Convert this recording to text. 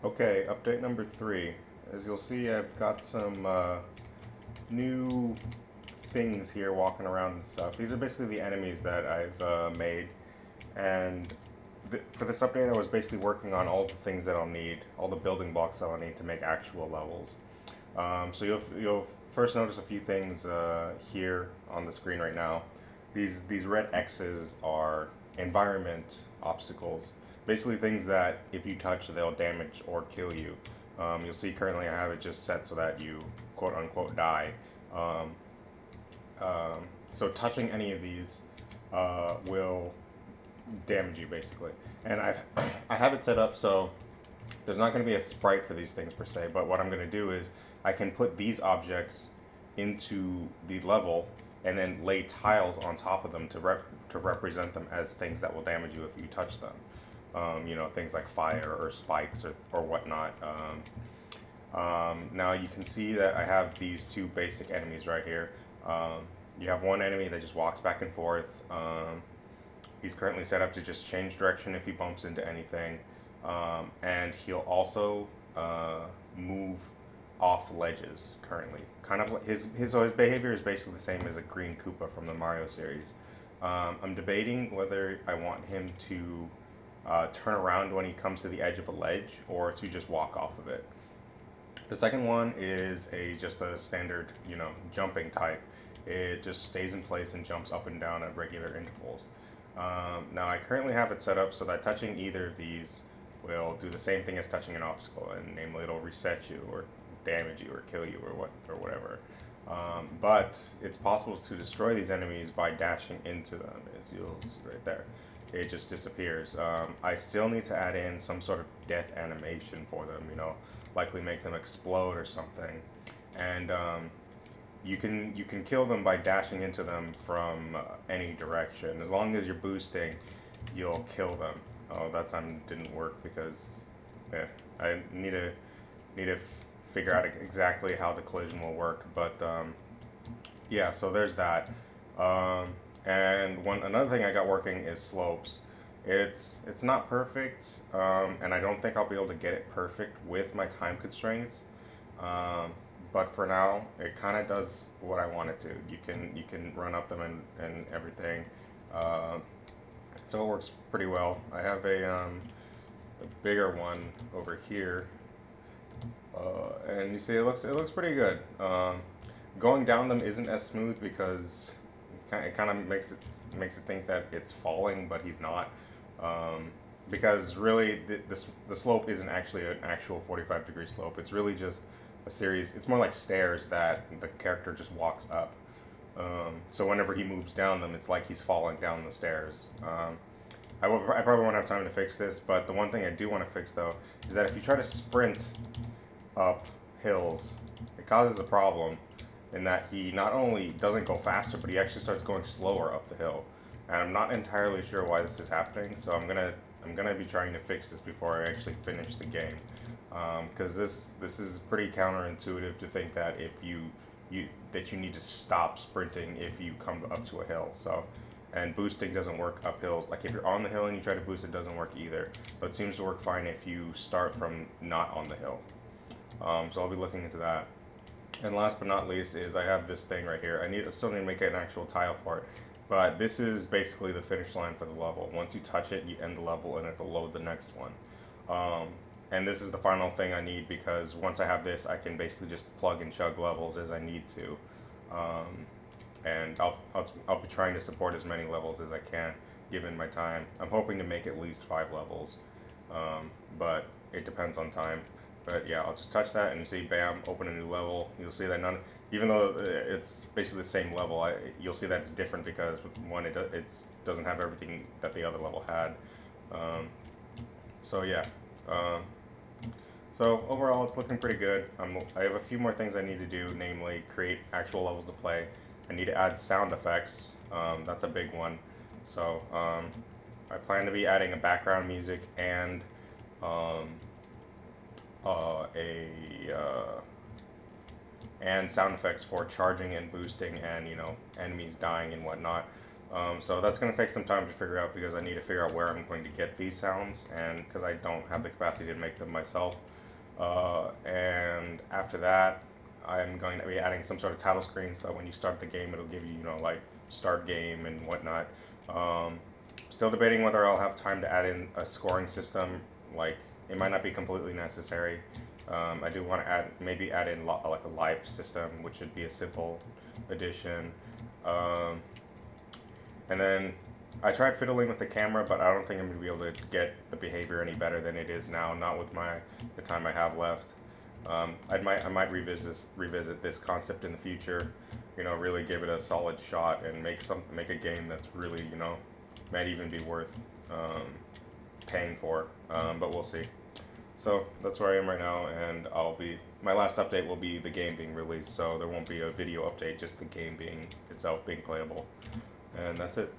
Okay, update number 3. As you'll see, I've got some new things here walking around and stuff. These are basically the enemies that I've made, and for this update, I was basically working on all the things that I'll need, all the building blocks that I'll need to make actual levels. So you'll first notice a few things here on the screen right now. These red X's are environment obstacles, basically things that if you touch, they'll damage or kill you. You'll see currently I have it just set so that you quote unquote die. Um, so touching any of these will damage you basically. And I have it set up so there's not going to be a sprite for these things per se, but what I'm going to do is I can put these objects into the level and then lay tiles on top of them to represent them as things that will damage you if you touch them. You know, things like fire or spikes or whatnot. Now you can see that I have these two basic enemies right here. You have one enemy that just walks back and forth. He's currently set up to just change direction if he bumps into anything. And he'll also move off ledges currently. Kind of like his behavior is basically the same as a green Koopa from the Mario series. I'm debating whether I want him to turn around when he comes to the edge of a ledge or to just walk off of it. The second one is just a standard, you know, jumping type. It just stays in place and jumps up and down at regular intervals. Now I currently have it set up so that touching either of these will do the same thing as touching an obstacle, and namely it'll reset you or damage you or kill you or whatever. But it's possible to destroy these enemies by dashing into them, as you'll see right there. It just disappears. I still need to add in some sort of death animation for them, you know, likely make them explode or something. And you can kill them by dashing into them from any direction. As long as you're boosting, you'll kill them. Oh, that time didn't work because I need to figure out exactly how the collision will work. But yeah, so there's that. And another thing I got working is slopes. It's not perfect, and I don't think I'll be able to get it perfect with my time constraints. But for now, it kind of does what I want it to. You can run up them and everything. So it works pretty well. I have a bigger one over here, and you see it looks pretty good. Going down them isn't as smooth because it kind of makes it think that it's falling, but he's not. Because really the slope isn't actually an actual 45-degree slope. It's really just a series. It's more like stairs that the character just walks up. So whenever he moves down them, it's like he's falling down the stairs. I probably won't have time to fix this, but the one thing I do want to fix though is that if you try to sprint up hills, it causes a problem in that he not only doesn't go faster, but he actually starts going slower up the hill. And I'm not entirely sure why this is happening, so I'm gonna be trying to fix this before I actually finish the game, because this is pretty counterintuitive to think that if you need to stop sprinting if you come up to a hill. So, and boosting doesn't work up hills. Like if you're on the hill and you try to boost, it doesn't work either. But it seems to work fine if you start from not on the hill. So I'll be looking into that. And last but not least is I have this thing right here. I still need to make an actual tile for it. But this is basically the finish line for the level. Once you touch it, you end the level and it'll load the next one. And this is the final thing I need because once I have this, I can basically just plug and chug levels as I need to. And I'll be trying to support as many levels as I can given my time. I'm hoping to make at least 5 levels, but it depends on time. But yeah, I'll just touch that and see, bam, open a new level. You'll see that even though it's basically the same level, you'll see that it's different because one, it doesn't have everything that the other level had. So yeah. So overall, it's looking pretty good. I have a few more things I need to do, namely create actual levels to play. I need to add sound effects. That's a big one. So I plan to be adding a background music and and sound effects for charging and boosting and, you know, enemies dying and whatnot. So that's going to take some time to figure out because I need to figure out where I'm going to get these sounds, and because I don't have the capacity to make them myself. And after that, I'm going to be adding some sort of title screen so that when you start the game, it'll give you, you know, like start game and whatnot. Still debating whether I'll have time to add in a scoring system. Like, it might not be completely necessary. I do want to maybe add in like a live system, which would be a simple addition. And then I tried fiddling with the camera, but I don't think I'm going to be able to get the behavior any better than it is now, not with the time I have left. I might revisit this concept in the future, you know, really give it a solid shot and make a game that's really, you know, might even be worth paying for, but we'll see. So that's where I am right now, and my last update will be the game being released, so there won't be a video update, just the game itself being playable. And that's it.